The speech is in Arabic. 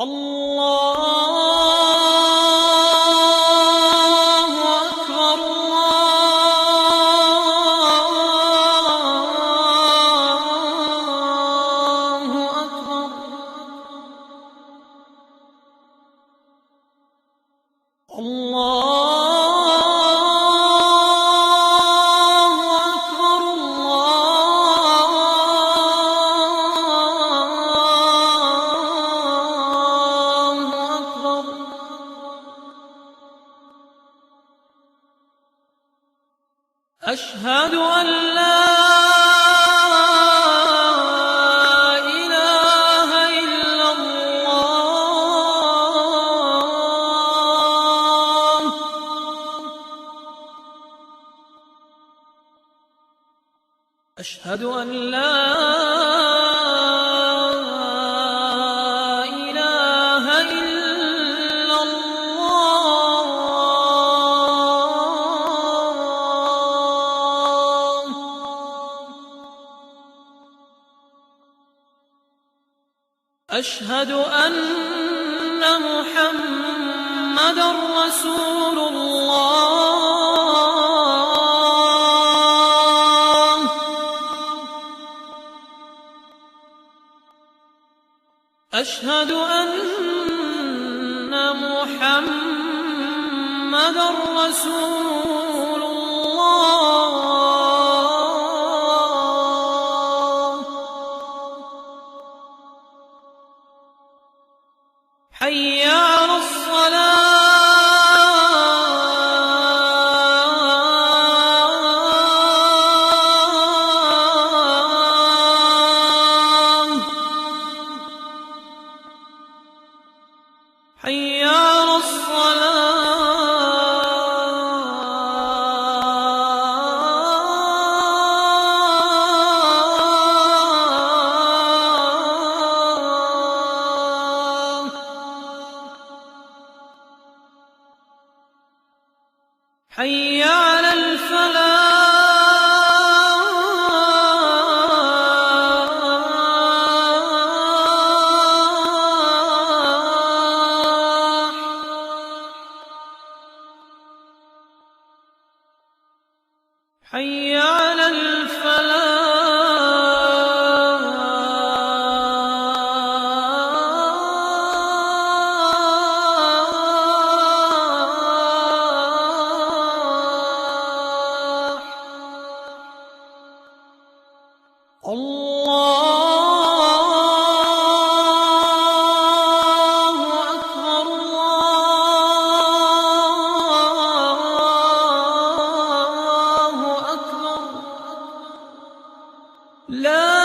الله أكبر الله أكبر أشهد أن لا إله إلا الله أشهد أن لا إله إلا الله أشهد أن محمدًا رسول الله أشهد أن محمدًا رسول الله حي على الصلاة حي على الصلاة حي على الفلاح حي على الفلاح الله أكبر الله أكبر لا